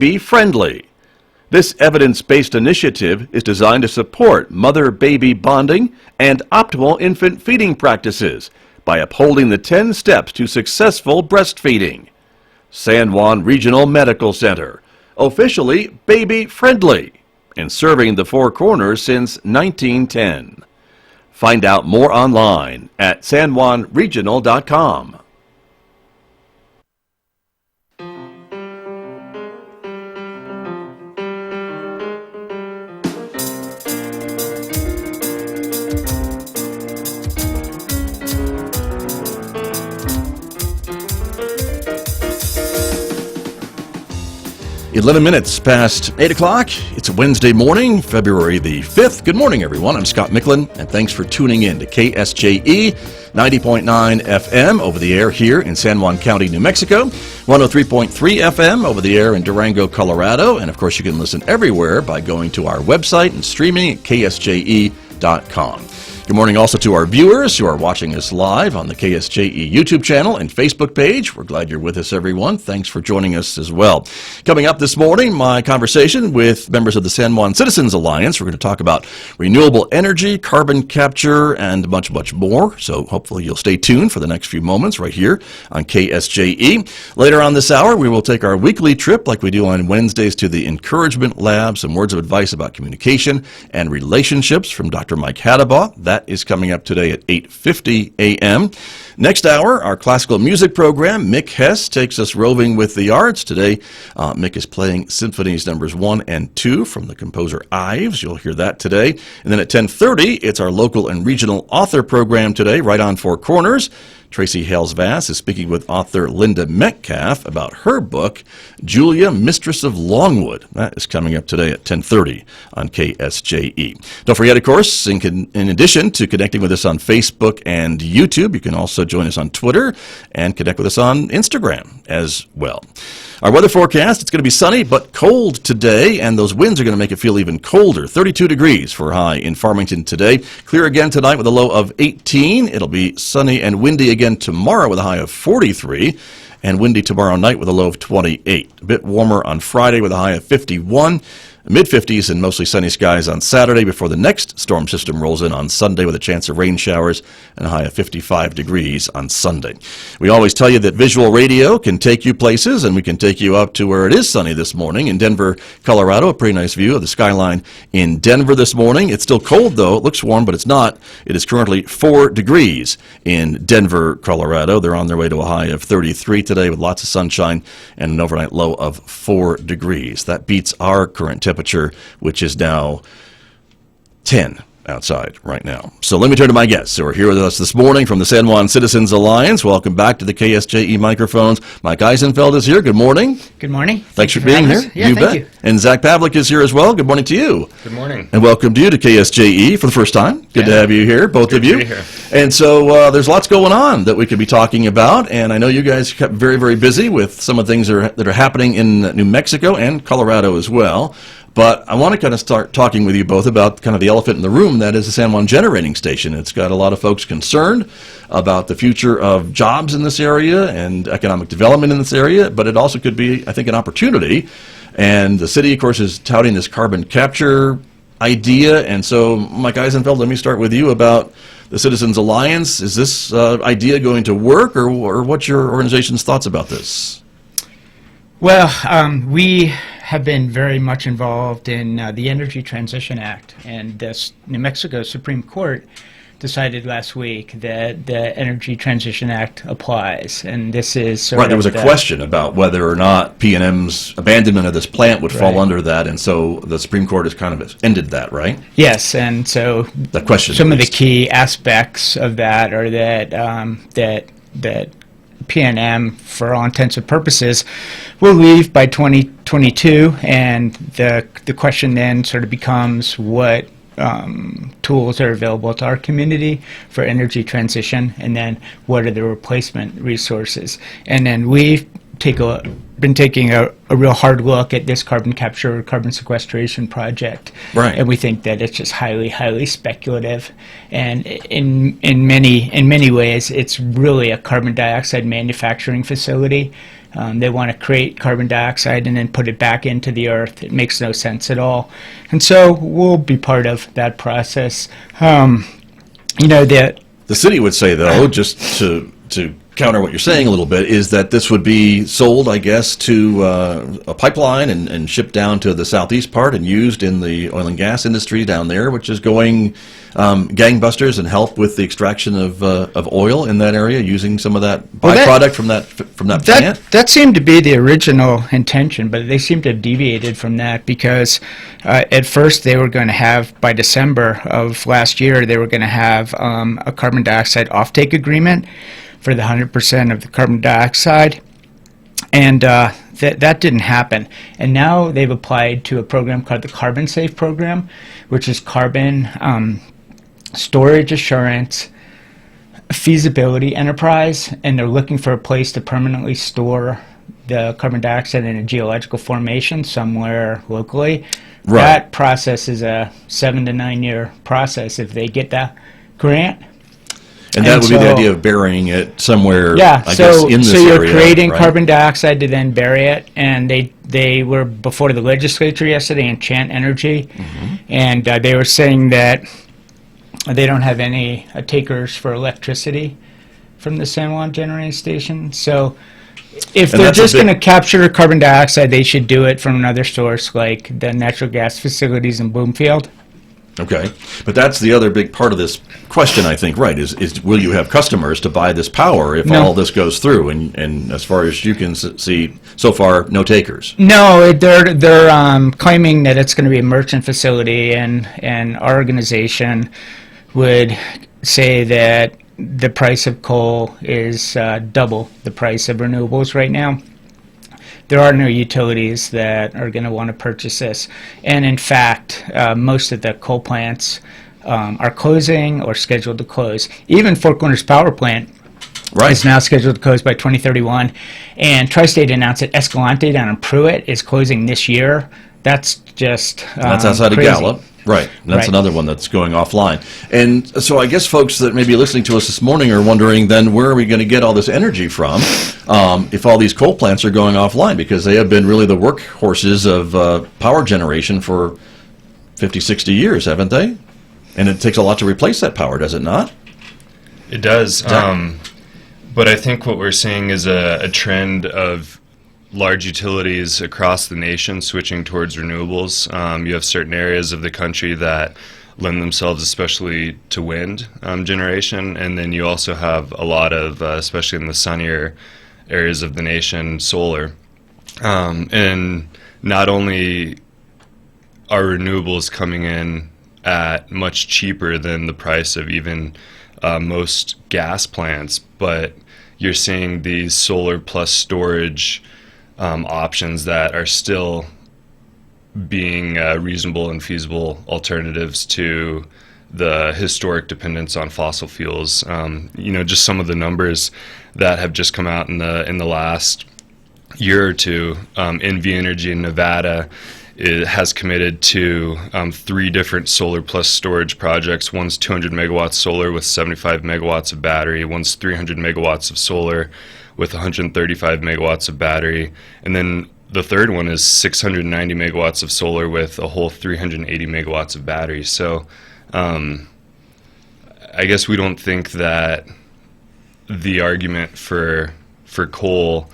Be friendly. This evidence-based initiative is designed to support mother-baby bonding and optimal infant feeding practices by upholding the 10 steps to successful breastfeeding. San Juan Regional Medical Center, officially baby-friendly, and serving the Four Corners since 1910. Find out more online at sanjuanregional.com. Eleven minutes past 8 o'clock. It's a Wednesday morning, February the 5th. Good morning, everyone. I'm Scott Micklin, and thanks for tuning in to KSJE 90.9 FM over the air here in San Juan County, New Mexico, 103.3 FM over the air in Durango, Colorado, and of course you can listen everywhere by going to our website and streaming at ksje.com. Good morning also to our viewers who are watching us live on the KSJE YouTube channel and Facebook page. We're glad you're with us, everyone. Thanks for joining us as well. Coming up this morning, my conversation with members of the San Juan Citizens Alliance. We're going to talk about renewable energy, carbon capture, and much, much more. So hopefully you'll stay tuned for the next few moments right here on KSJE. Later on this hour, we will take our weekly trip like we do on Wednesdays to the Encouragement Lab, some words of advice about communication and relationships from Dr. Mike Hadabaugh. That is coming up today at 8:50 a.m. Next hour, our classical music program, Mick Hess takes us roving with the arts. Today, Mick is playing Symphonies Numbers 1 and 2 from the composer Ives. You'll hear that today. And then at 10:30, it's our local and regional author program today, right on Four Corners. Tracy Hales-Vass is speaking with author Linda Metcalf about her book, Julia, Mistress of Longwood. That is coming up today at 10:30 on KSJE. Don't forget, of course, in addition to connecting with us on Facebook and YouTube, you can also join us on Twitter and connect with us on Instagram as well. Our weather forecast, it's going to be sunny but cold today, and those winds are going to make it feel even colder. 32 degrees for a high in Farmington today. Clear again tonight with a low of 18. It'll be sunny and windy again tomorrow with a high of 43, and windy tomorrow night with a low of 28. A bit warmer on Friday with a high of 51. Mid-50s and mostly sunny skies on Saturday before the next storm system rolls in on Sunday with a chance of rain showers and a high of 55 degrees on Sunday. We always tell you that visual radio can take you places, and we can take you up to where it is sunny this morning in Denver, Colorado. A pretty nice view of the skyline in Denver this morning. It's still cold, though. It looks warm, but it's not. It is currently 4 degrees in Denver, Colorado. They're on their way to a high of 33 today with lots of sunshine and an overnight low of 4 degrees. That beats our current temperature, which is now 10 outside right now. So let me turn to my guests who are here with us this morning from the San Juan Citizens Alliance. Welcome back to the KSJE microphones. Mike Eisenfeld is here. Good morning. Good morning. Thanks for being here. Yeah, thank you. And Zach Pavlik is here as well. Good morning to you. Good morning. And welcome to you to KSJE for the first time. Good to have you here, both of you. Good to be here. And so there's lots going on that we could be talking about, and I know you guys kept very, very busy with some of the things that are happening in New Mexico and Colorado as well. But I want to kind of start talking with you both about kind of the elephant in the room, that is the San Juan Generating Station. It's got a lot of folks concerned about the future of jobs in this area and economic development in this area, but it also could be, I think, an opportunity. And the city, of course, is touting this carbon capture idea. And so, Mike Eisenfeld, let me start with you about the Citizens Alliance. Is this idea going to work, or what's your organization's thoughts about this? Well, we have been very much involved in the Energy Transition Act, and the New Mexico Supreme Court decided last week that the Energy Transition Act applies, and this is sort right. There was a question about whether or not PNM's abandonment of this plant would fall under that, and so the Supreme Court has kind of ended that, right? Yes, and so the question, some of the key aspects of that are that that PNM, for all intents and purposes, will leave by 2022, and the question then sort of becomes what tools are available to our community for energy transition, and then what are the replacement resources. And then we've been taking a real hard look at this carbon capture, carbon sequestration project, right? And we think that it's just highly speculative, and in many ways, it's really a carbon dioxide manufacturing facility They want to create carbon dioxide and then put it back into the earth. It makes no sense at all. And so we'll be part of that process. The city would say, though, just to counter what you're saying a little bit, is that this would be sold, I guess, to a pipeline and shipped down to the southeast part and used in the oil and gas industry down there, which is going gangbusters and help with the extraction of oil in that area, using some of that byproduct from that plant. That seemed to be the original intention, but they seem to have deviated from that because at first they were going to have, by December of last year, they were going to have a carbon dioxide offtake agreement for the 100% of the carbon dioxide, and that didn't happen. And now they've applied to a program called the Carbon Safe Program, which is carbon storage assurance feasibility enterprise, and they're looking for a place to permanently store the carbon dioxide in a geological formation somewhere locally. Right. That process is a 7 to 9 year process if they get that grant. And that would be the idea of burying it somewhere, I guess, in this area. So you're creating right? carbon dioxide to then bury it, and they were before the legislature yesterday in Chant Energy, and they were saying that they don't have any takers for electricity from the San Juan generating station. So if they're just going to capture carbon dioxide, they should do it from another source like the natural gas facilities in Bloomfield. Okay, but that's the other big part of this question, I think, right, is will you have customers to buy this power if all this goes through? And as far as you can see, so far, no takers. No, they're claiming that it's going to be a merchant facility, and our organization would say that the price of coal is double the price of renewables right now. There are no utilities that are going to want to purchase this. And in fact, most of the coal plants are closing or scheduled to close. Even Four Corners Power Plant is now scheduled to close by 2031. And Tri-State announced that Escalante down in Pruitt is closing this year. That's just that's outside crazy. of Gallup. Right. That's another one that's going offline. And so I guess folks that may be listening to us this morning are wondering then where are we going to get all this energy from if all these coal plants are going offline, because they have been really the workhorses of power generation for 50, 60 years, haven't they? And it takes a lot to replace that power, does it not? It does. But I think what we're seeing is a trend of large utilities across the nation switching towards renewables. You have certain areas of the country that lend themselves especially to wind generation, and then you also have a lot of, especially in the sunnier areas of the nation, solar. And not only are renewables coming in at much cheaper than the price of even most gas plants, but you're seeing these solar plus storage options that are still being reasonable and feasible alternatives to the historic dependence on fossil fuels. Just some of the numbers that have just come out in the last year or two. NV Energy in Nevada has committed to 3 different solar plus storage projects. One's 200 megawatts solar with 75 megawatts of battery. One's 300 megawatts of solar with 135 megawatts of battery. And then the third one is 690 megawatts of solar with a whole 380 megawatts of battery. So I guess we don't think that the argument for coal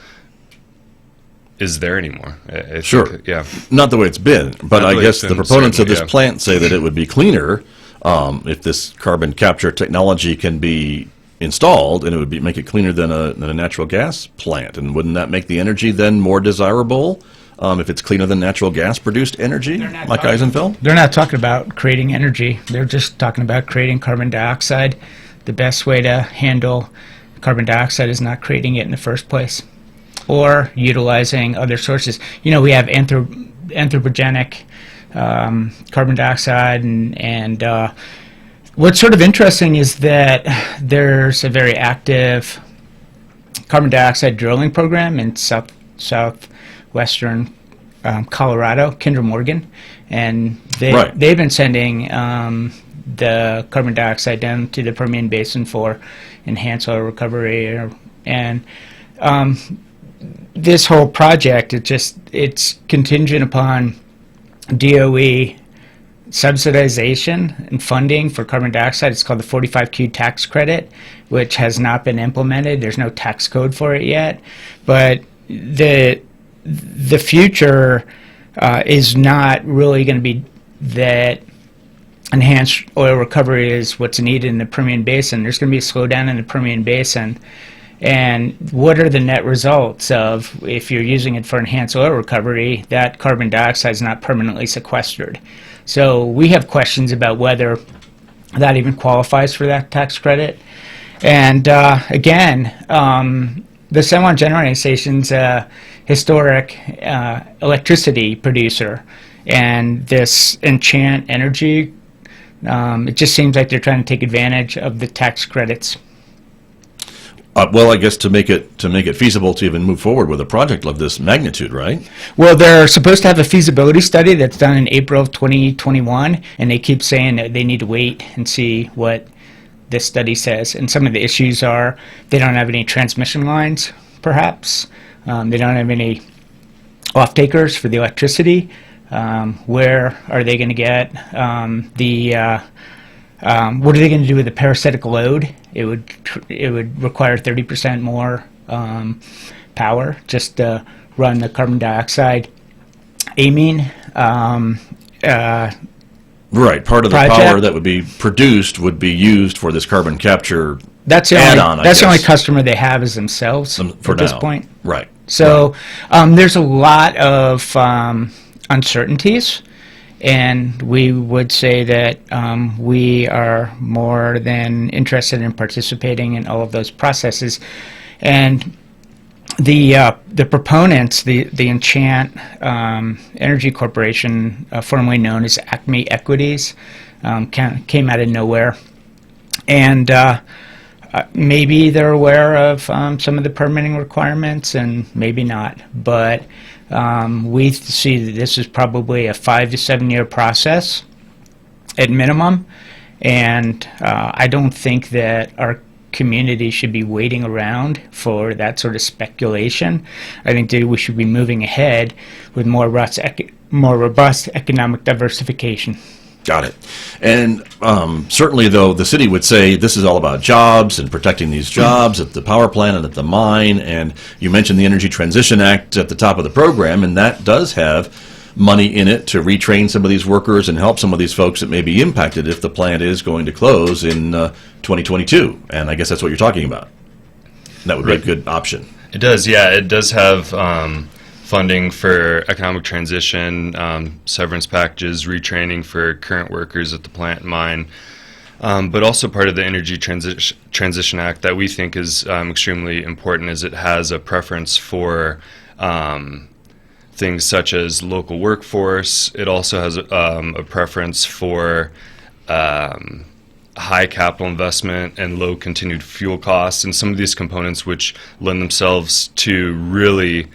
is there anymore. I think, yeah. Not the way it's been, but I guess the proponents of this plant say that it would be cleaner if this carbon capture technology can be installed, and it would make it cleaner than a natural gas plant. And wouldn't that make the energy then more desirable if it's cleaner than natural gas produced energy, like Eisenfeld? They're not talking about creating energy. They're just talking about creating carbon dioxide. The best way to handle carbon dioxide is not creating it in the first place, or utilizing other sources. We have anthropogenic carbon dioxide, and what's sort of interesting is that there's a very active carbon dioxide drilling program in southwestern Colorado, Kinder Morgan, and they've been sending the carbon dioxide down to the Permian Basin for enhanced oil recovery, and this whole project, it's contingent upon DOE subsidization and funding for carbon dioxide. It's called the 45Q tax credit, which has not been implemented. There's no tax code for it yet, but the future is not really going to be that enhanced oil recovery is what's needed in the Permian Basin. There's going to be a slowdown in the Permian Basin. And what are the net results of, if you're using it for enhanced oil recovery, that carbon dioxide is not permanently sequestered? So we have questions about whether that even qualifies for that tax credit. And again, the San Juan Generating Station's a historic electricity producer, and this Enchant Energy, it just seems like they're trying to take advantage of the tax credits. Well, I guess to make it feasible to even move forward with a project of this magnitude, right? Well, they're supposed to have a feasibility study that's done in April of 2021, and they keep saying that they need to wait and see what this study says. And some of the issues are they don't have any transmission lines, perhaps. They don't have any off-takers for the electricity. Where are they going to get what are they going to do with the parasitic load? It would require 30% more power just to run the carbon dioxide amine. Right. Part of the project. power that would be produced would be used for this carbon capture That's the add-on. only, that's the only customer they have is themselves for at this now. point. Right. So there's a lot of uncertainties, and we would say that we are more than interested in participating in all of those processes. And the proponents, the Enchant Energy Corporation, formerly known as Acme Equities, came out of nowhere, and maybe they're aware of some of the permitting requirements, and maybe not. But we see that this is probably a 5 to 7 year process at minimum, and I don't think that our community should be waiting around for that sort of speculation. I think that we should be moving ahead with more robust economic diversification. Got it. And certainly, though, the city would say this is all about jobs and protecting these jobs at the power plant and at the mine. And you mentioned the Energy Transition Act at the top of the program, and that does have money in it to retrain some of these workers and help some of these folks that may be impacted if the plant is going to close in 2022. And I guess that's what you're talking about. That would be a good option. It does, yeah. It does have funding for economic transition, severance packages, retraining for current workers at the plant and mine, but also part of the Energy Transition Act that we think is extremely important is it has a preference for things such as local workforce. It also has a preference for high capital investment and low continued fuel costs, and some of these components which lend themselves to really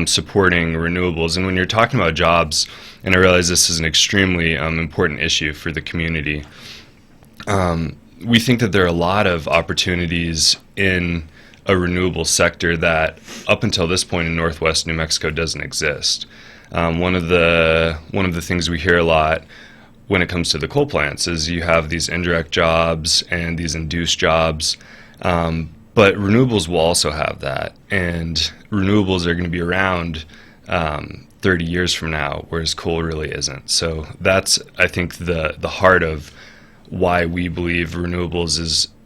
supporting renewables. And when you're talking about jobs, and I realize this is an extremely important issue for the community, we think that there are a lot of opportunities in a renewable sector that up until this point in northwest New Mexico doesn't exist. One of the things we hear a lot when it comes to the coal plants is you have these indirect jobs and these induced jobs, but renewables will also have that, and renewables are going to be around 30 years from now, whereas coal really isn't. So that's, I think, the heart of why we believe renewables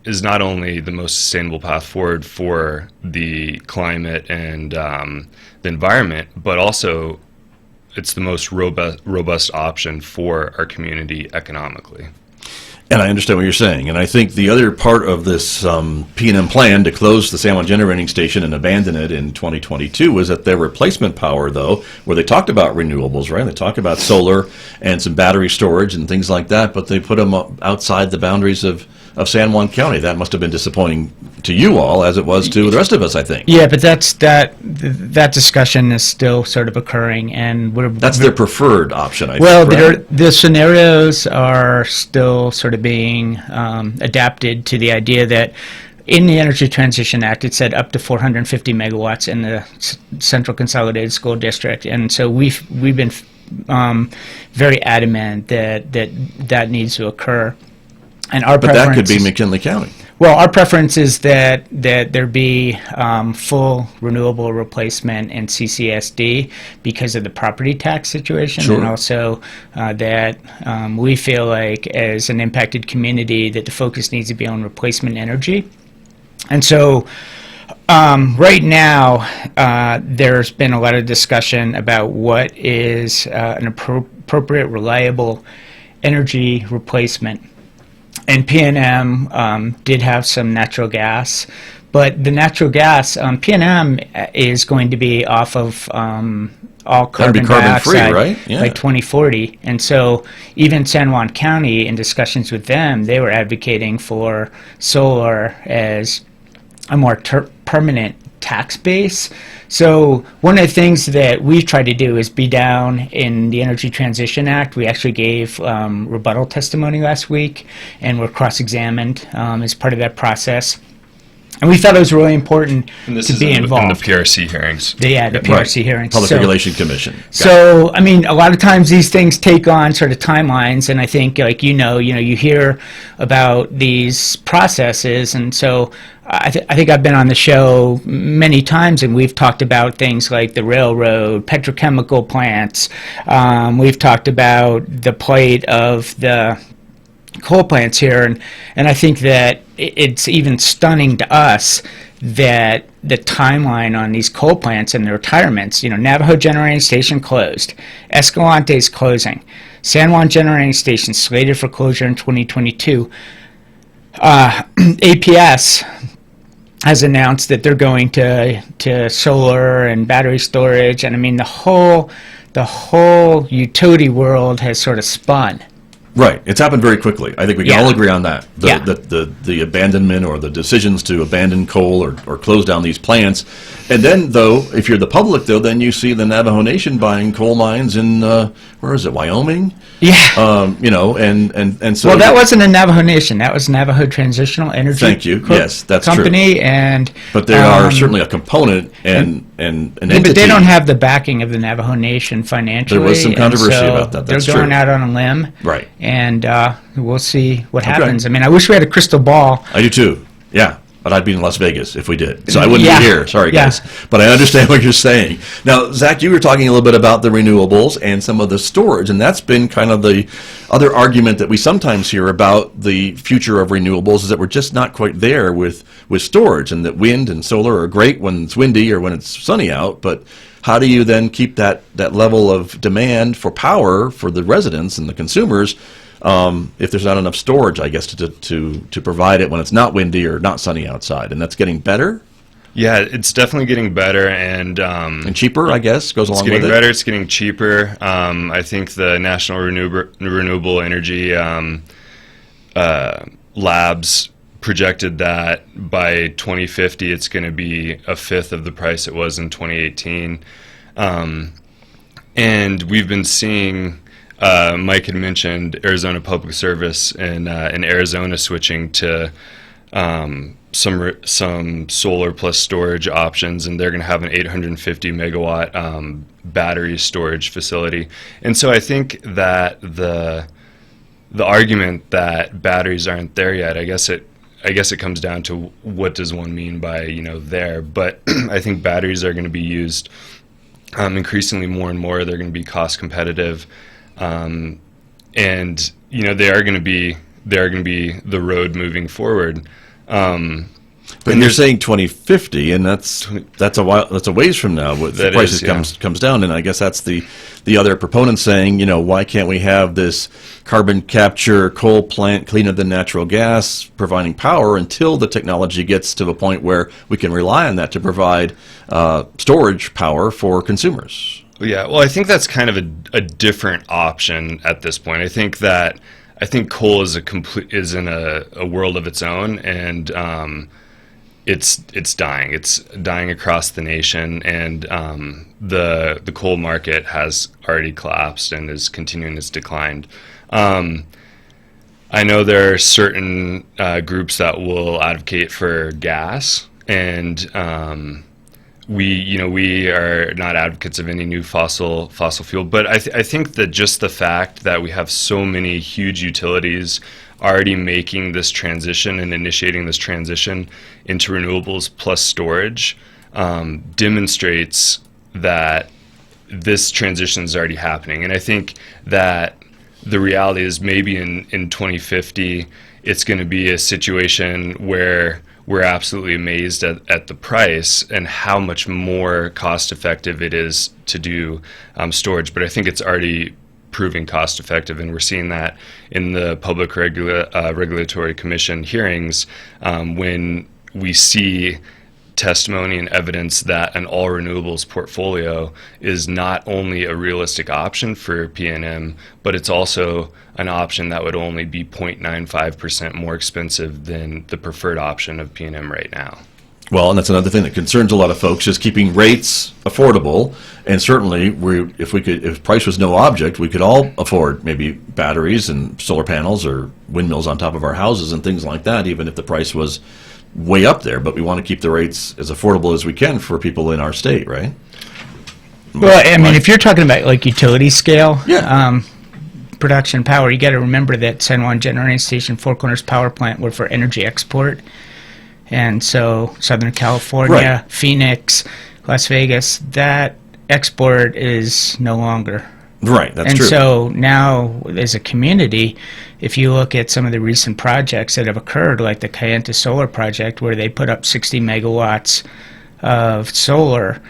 is not only the most sustainable path forward for the climate and the environment, but also it's the most robust option for our community economically. And I understand what you're saying. And I think the other part of this P&M plan to close the San Juan Generating Station and abandon it in 2022 was that their replacement power, though, where they talked about renewables, right? They talked about solar and some battery storage and things like that, but they put them outside the boundaries of San Juan County. That must have been disappointing to you all, as it was to the rest of us, I think. Yeah, but that discussion is still sort of occurring, and that's their preferred option, I think. Well, right? the scenarios are still sort of being adapted to the idea that in the Energy Transition Act, it said up to 450 megawatts in the Central Consolidated School District, and so we've been very adamant that needs to occur. And our But that could be McKinley County. Well, our preference is that there be full renewable replacement in CCSD because of the property tax situation, Sure. and also that we feel like as an impacted community that the focus needs to be on replacement energy. And so right now there's been a lot of discussion about what is an appropriate, reliable energy replacement. And PNM did have some natural gas, but the natural gas, PNM is going to be off of all carbon carbon-free, dioxide right? Yeah. by 2040. And so even San Juan County, in discussions with them, they were advocating for solar as a more permanent tax base. So one of the things that we've tried to do is be down in the Energy Transition Act. We actually gave rebuttal testimony last week, and were cross-examined as part of that process. And we thought it was really important to be involved. In the PRC hearings. The PRC hearings. Public Regulation Commission. So, I mean, a lot of times these things take on sort of timelines, and I think, like, you hear about these processes, and so I think I've been on the show many times, and we've talked about things like the railroad, petrochemical plants. We've talked about the plight of the coal plants here, and I think that it's even stunning to us that the timeline on these coal plants and the retirements, Navajo Generating Station closed, Escalante's closing, San Juan Generating Station slated for closure in 2022. APS has announced that they're going to solar and battery storage, and I mean the whole utility world has sort of spun. Right. It's happened very quickly. I think we can Yeah. all agree on that. Yeah. The abandonment or the decisions to abandon coal or close down these plants. And then, though, if you're the public, though, then you see the Navajo Nation buying coal mines in, where is it, Wyoming? Yeah. And so... Well, that wasn't a Navajo Nation. That was Navajo Transitional Energy Thank you. Yes, that's Company. true. And But they are certainly a component and an entity. but they don't have the backing of the Navajo Nation financially. There was some and controversy so about that. That's they're going true. out on a limb. Right. And we'll see what happens. I mean, I wish we had a crystal ball. I do too. Yeah. But I'd be in Las Vegas if we did. So I wouldn't Yeah. be here. Sorry, Yeah. guys. But I understand what you're saying. Now, Zach, you were talking a little bit about the renewables and some of the storage, and that's been kind of the other argument that we sometimes hear about the future of renewables is that we're just not quite there with storage, and that wind and solar are great when it's windy or when it's sunny out, but how do you then keep that level of demand for power for the residents and the consumers if there's not enough storage, I guess, to provide it when it's not windy or not sunny outside? And that's getting better? Yeah, it's definitely getting better, and cheaper, I guess, goes along with it. It's getting better. It's getting cheaper. I think the National Renewable Energy Labs projected that by 2050 it's going to be a fifth of the price it was in 2018. And we've been seeing, Mike had mentioned Arizona Public Service in Arizona switching to some solar plus storage options, and they're going to have an 850 megawatt battery storage facility. And so I think that the argument that batteries aren't there yet, I guess it comes down to what does one mean by there. But I think batteries are going to be used increasingly more and more. They're going to be cost competitive, and they are going to be the road moving forward. But you're saying 2050, and that's a while. That's a ways from now. The prices comes down, and I guess that's the other proponent saying, why can't we have this carbon capture coal plant cleaner than natural gas providing power until the technology gets to a point where we can rely on that to provide storage power for consumers? Yeah, well, I think that's kind of a different option at this point. I think coal is in a world of its own, and it's dying. It's dying across the nation, and the coal market has already collapsed and is continuing its decline. I know there are certain groups that will advocate for gas, and we are not advocates of any new fossil fuel. But I think that just the fact that we have so many huge utilities already making this transition and initiating this transition into renewables plus storage demonstrates that this transition is already happening. And I think that the reality is maybe in 2050, it's going to be a situation where we're absolutely amazed at the price and how much more cost effective it is to do storage. But I think it's already proving cost effective, and we're seeing that in the Public Regulatory Commission hearings when we see testimony and evidence that an all renewables portfolio is not only a realistic option for PNM, but it's also an option that would only be 0.95% more expensive than the preferred option of PNM right now. Well, and that's another thing that concerns a lot of folks, is keeping rates affordable. And certainly, if price was no object, we could all afford maybe batteries and solar panels or windmills on top of our houses and things like that, even if the price was way up there. But we want to keep the rates as affordable as we can for people in our state, right? Well, I mean, if you're talking about like utility scale, Yeah. Production power, you got to remember that San Juan Generating Station, Four Corners Power Plant were for energy export. And so Southern California, Right. Phoenix, Las Vegas, that export is no longer. Right, that's And true. so now, as a community, if you look at some of the recent projects that have occurred, like the Kayenta Solar Project, where they put up 60 megawatts of solar,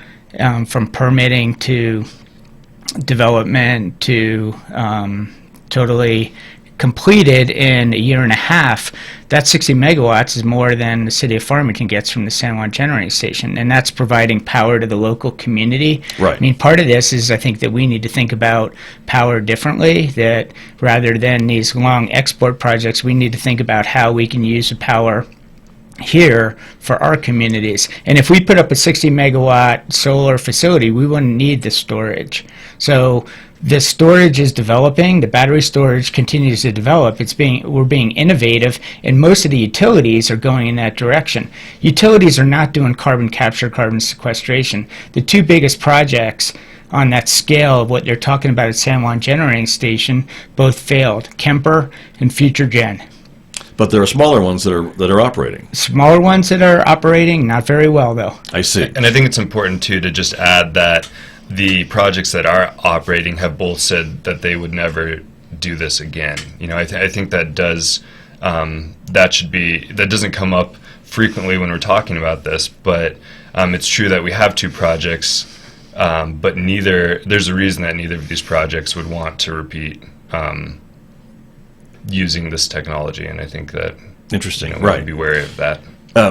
from permitting to development to totally completed in a year and a half, that 60 megawatts is more than the city of Farmington gets from the San Juan Generating Station, and that's providing power to the local community. Right. I mean, part of this is I think that we need to think about power differently, that rather than these long export projects, we need to think about how we can use the power here for our communities. And if we put up a 60 megawatt solar facility, we wouldn't need the storage. So the storage is developing, the battery storage continues to develop. We're being innovative, and most of the utilities are going in that direction. Utilities are not doing carbon capture, carbon sequestration. The two biggest projects on that scale of what they're talking about at San Juan Generating Station both failed, Kemper and Future Gen. But there are smaller ones that are operating. Smaller ones that are operating, not very well, though. I see. And I think it's important, too, to just add that the projects that are operating have both said that they would never do this again. You know, I think that does that doesn't come up frequently when we're talking about this, but it's true that we have two projects, but there's a reason that neither of these projects would want to repeat using this technology, and I think that Interesting, we right. need to be wary of that.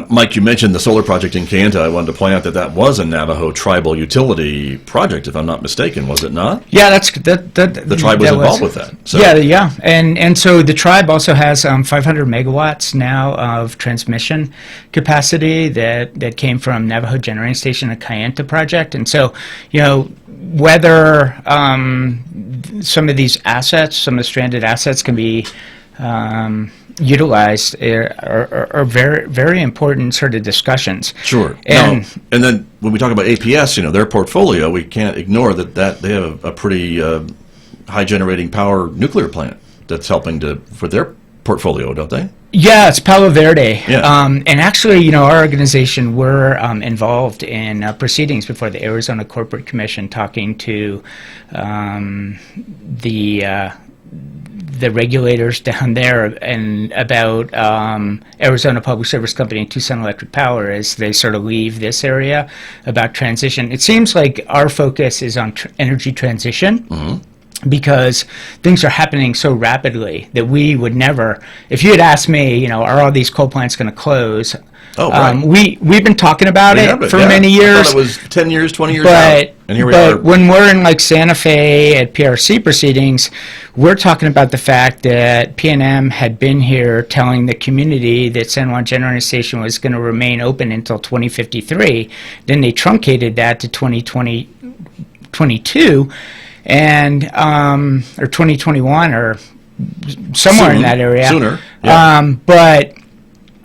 Mike, you mentioned the solar project in Kayenta. I wanted to point out that was a Navajo tribal utility project, if I'm not mistaken, was it not? Yeah, the tribe was involved with that. So. Yeah, and so the tribe also has 500 megawatts now of transmission capacity that came from Navajo Generating Station, a Kayenta project, and so whether some of these assets, some of the stranded assets, can be utilized are very, very important sort of discussions. Sure. And then when we talk about APS, their portfolio, we can't ignore that they have a pretty high generating power nuclear plant that's helping for their portfolio, don't they? Yeah, it's Palo Verde. Yeah. And actually, our organization, we're involved in proceedings before the Arizona Corporate Commission, talking to the regulators down there and about Arizona Public Service Company and Tucson Electric Power as they sort of leave this area about transition. It seems like our focus is on energy transition. Mm-hmm. Because things are happening so rapidly that we would never, if you had asked me, are all these coal plants going to close? Oh, right. We've been talking about it for many years. I thought it was 10 years, 20 years out. And here we are. But when we're in like Santa Fe at PRC proceedings, we're talking about the fact that PNM had been here telling the community that San Juan Generating Station was going to remain open until 2053. Then they truncated that to 2022. And or 2021, or somewhere in Soon. that area. Sooner. Yeah. But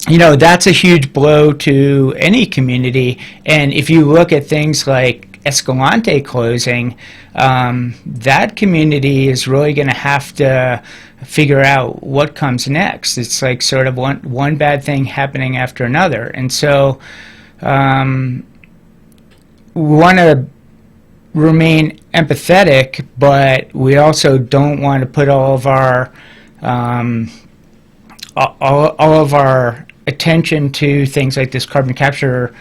that's a huge blow to any community. And if you look at things like Escalante closing, that community is really going to have to figure out what comes next. It's like sort of one bad thing happening after another. And so we want to remain empathetic, but we also don't want to put all of our attention to things like this carbon capture,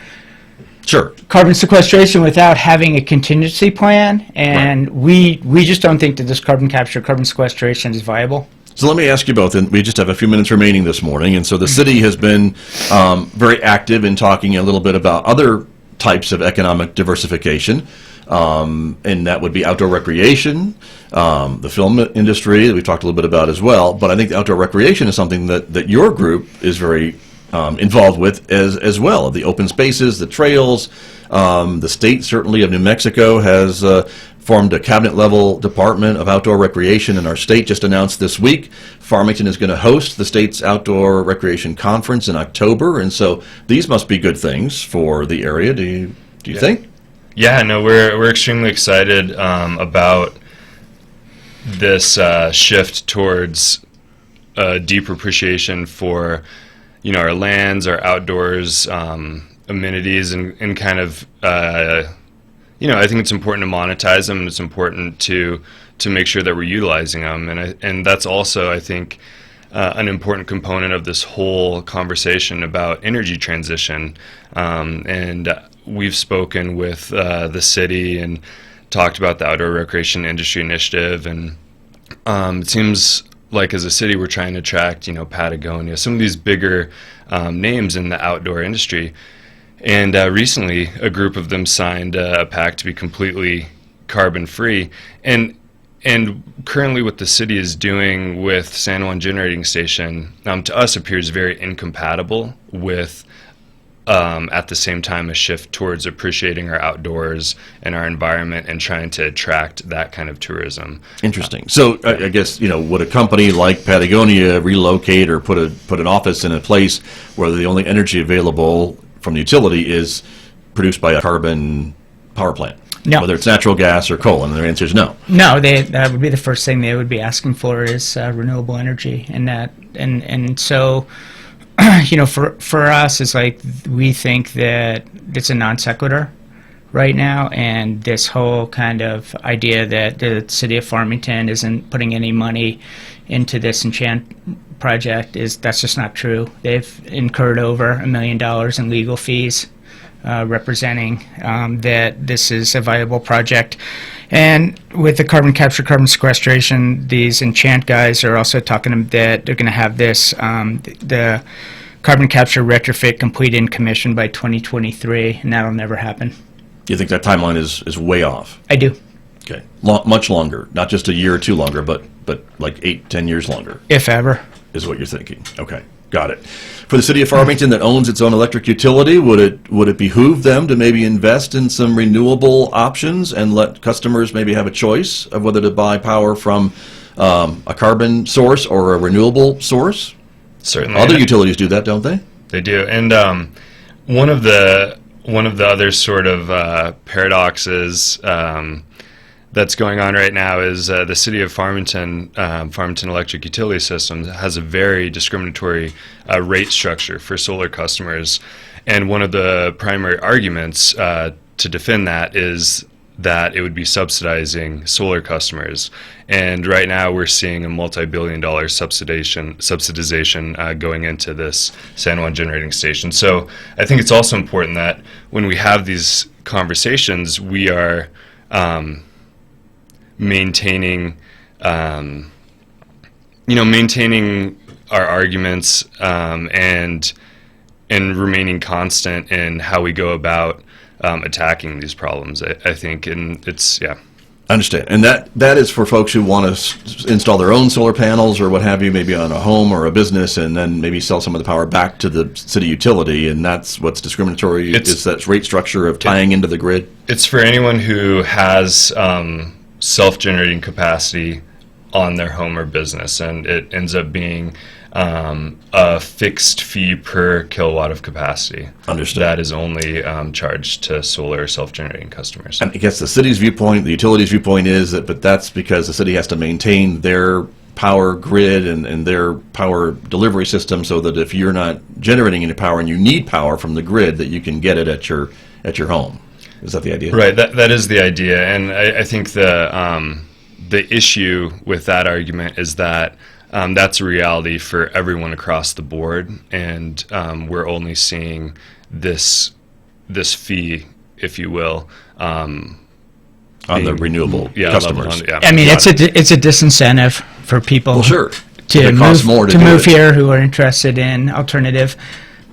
carbon sequestration without having a contingency plan. And we just don't think that this carbon capture, carbon sequestration is viable. So let me ask you both, and we just have a few minutes remaining this morning, and so the city has been very active in talking a little bit about other types of economic diversification, and that would be outdoor recreation, the film industry that we've talked a little bit about as well, but I think the outdoor recreation is something that your group is very involved with as well, the open spaces, the trails. The state certainly of New Mexico has formed a cabinet-level department of outdoor recreation, and our state just announced this week Farmington is going to host the state's outdoor recreation conference in October, and so these must be good things for the area. Do you think? Yeah, no, we're extremely excited about this shift towards deeper appreciation for our lands, our outdoors, amenities, and kind of I think it's important to monetize them, and it's important to make sure that we're utilizing them, and that's also, I think, an important component of this whole conversation about energy transition. And we've spoken with the city and talked about the Outdoor Recreation Industry Initiative, and it seems like as a city we're trying to attract, Patagonia, some of these bigger names in the outdoor industry. And recently, a group of them signed a pact to be completely carbon-free. And currently what the city is doing with San Juan Generating Station, to us appears very incompatible with, at the same time, a shift towards appreciating our outdoors and our environment and trying to attract that kind of tourism. Interesting. So I guess, would a company like Patagonia relocate or put an office in a place where the only energy available from the utility is produced by a carbon power plant? No. Whether it's natural gas or coal, and their answer is no. No, that would be the first thing they would be asking for is renewable energy, and so for us, it's like we think that it's a non sequitur right now, and this whole kind of idea that the city of Farmington isn't putting any money into this enchant project that's just not true. They've incurred over $1 million in legal fees representing that this is a viable project. And with the carbon capture, carbon sequestration, these enchant guys are also talking that they're going to have this the carbon capture retrofit complete and commissioned by 2023, and that'll never happen. You think that timeline is way off? I do. Okay. Much longer, not just a year or two longer, but like 8-10 years longer. If ever. Is what you're thinking. Okay, got it. For the city of Farmington that owns its own electric utility, would it behoove them to maybe invest in some renewable options and let customers maybe have a choice of whether to buy power from a carbon source or a renewable source? Certainly. Other utilities do that, don't they? They do. And one of the other sort of paradoxes that's going on right now is the city of Farmington, Farmington Electric Utility Systems, has a very discriminatory rate structure for solar customers. And one of the primary arguments to defend that is that it would be subsidizing solar customers. And right now we're seeing a multi-billion-dollar subsidization going into this San Juan Generating Station. So I think it's also important that when we have these conversations, we are maintaining our arguments and remaining constant in how we go about attacking these problems, I think, and it's, yeah. I understand. And that is for folks who want to install their own solar panels or what have you, maybe on a home or a business, and then maybe sell some of the power back to the city utility, and that's what's discriminatory, is that rate structure of tying into the grid? It's for anyone who has self-generating capacity on their home or business, and it ends up being a fixed fee per kilowatt of capacity. Understood. That is only charged to solar self-generating customers. And I guess the city's viewpoint, the utility's viewpoint is that, but that's because the city has to maintain their power grid and their power delivery system, so that if you're not generating any power and you need power from the grid, that you can get it at your home. Is that the idea? Right. That is the idea, and I think the issue with that argument is that that's a reality for everyone across the board, and we're only seeing this fee, if you will, on the renewable customers. I mean, it's a disincentive for people. Well, sure. To it costs more to move here who are interested in alternative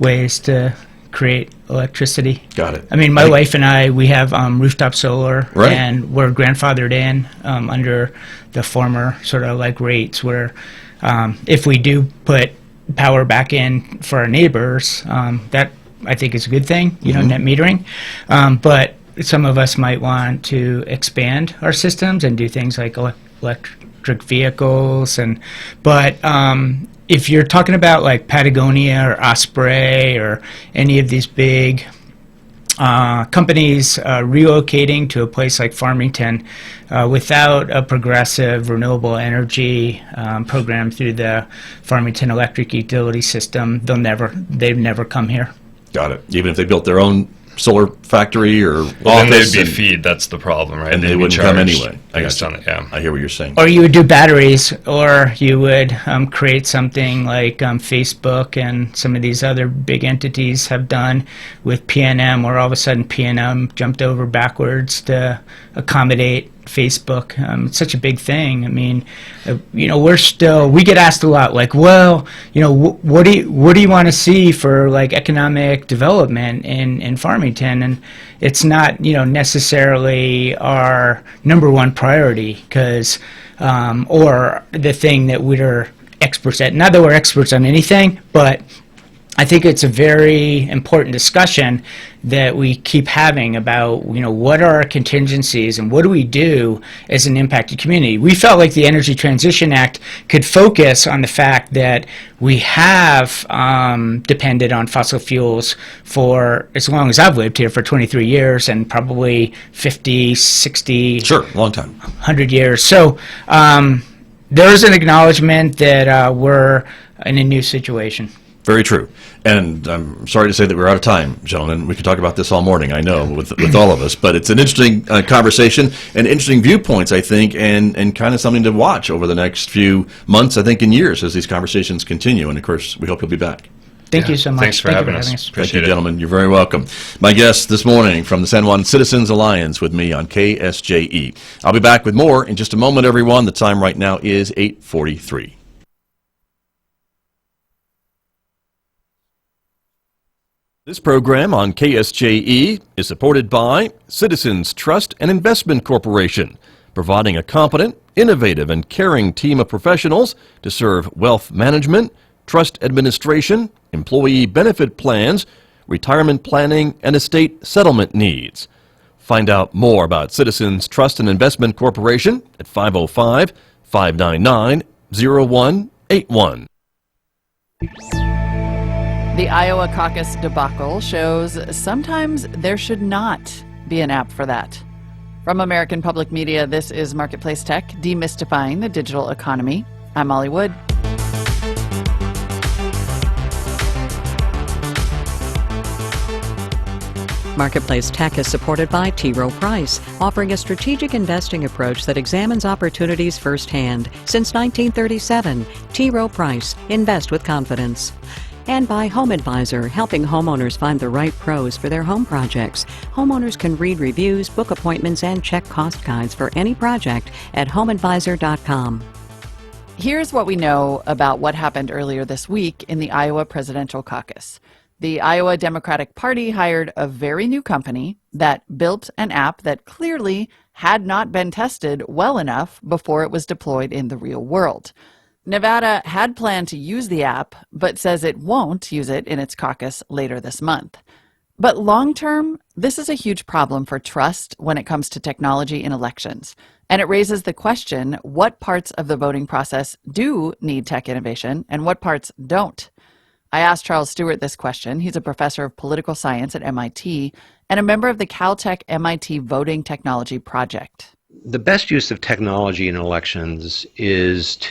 ways to create electricity. Got it. I mean, my wife and I, we have rooftop solar, right, and we're grandfathered in under the former sort of like rates where if we do put power back in for our neighbors, that I think is a good thing, net metering. But some of us might want to expand our systems and do things like electric vehicles, but if you're talking about like Patagonia or Osprey or any of these big companies relocating to a place like Farmington without a progressive renewable energy program through the Farmington electric utility system, they've never come here. Got it. Even if they built their own solar factory or then they'd be feed. That's the problem, right? And they wouldn't come anyway. I guess on it. Yeah, I hear what you're saying. Or you would do batteries, or you would create something like Facebook and some of these other big entities have done with PNM, where all of a sudden PNM jumped over backwards to accommodate Facebook. It's such a big thing. I mean, we get asked a lot, like, well, what do you want to see for like economic development in Farmington? And it's not necessarily our number one priority, because or the thing that we're experts at. Not that we're experts on anything, but I think it's a very important discussion that we keep having about, what are our contingencies and what do we do as an impacted community. We felt like the Energy Transition Act could focus on the fact that we have depended on fossil fuels for as long as I've lived here, for 23 years, and probably 50, 60... Sure, long time. 100 years. So there's an acknowledgement that we're in a new situation. Very true. And I'm sorry to say that we're out of time, gentlemen. We could talk about this all morning, I know, with all of us. But it's an interesting conversation and interesting viewpoints, I think, and kind of something to watch over the next few months, I think, and years as these conversations continue. And, of course, we hope you'll be back. Thank you so much. Thanks for having us. Thank you, gentlemen. You're very welcome. My guest this morning from the San Juan Citizens Alliance with me on KSJE. I'll be back with more in just a moment, everyone. The time right now is 8:43. This program on KSJE is supported by Citizens Trust and Investment Corporation, providing a competent, innovative, and caring team of professionals to serve wealth management, trust administration, employee benefit plans, retirement planning, and estate settlement needs. Find out more about Citizens Trust and Investment Corporation at 505-599-0181. The Iowa caucus debacle shows sometimes there should not be an app for that. From American Public Media, this is Marketplace Tech, demystifying the digital economy. I'm Molly Wood. Marketplace Tech is supported by T. Rowe Price, offering a strategic investing approach that examines opportunities firsthand. Since 1937, T. Rowe Price, invest with confidence. And by Home Advisor, helping homeowners find the right pros for their home projects. Homeowners can read reviews, book appointments, and check cost guides for any project at homeadvisor.com. Here's what we know about what happened earlier this week in the Iowa presidential caucus. The Iowa Democratic Party hired a very new company that built an app that clearly had not been tested well enough before it was deployed in the real world. Nevada had planned to use the app, but says it won't use it in its caucus later this month. But long term, this is a huge problem for trust when it comes to technology in elections. And it raises the question, what parts of the voting process do need tech innovation and what parts don't? I asked Charles Stewart this question. He's a professor of political science at MIT and a member of the Caltech MIT Voting Technology Project. The best use of technology in elections is to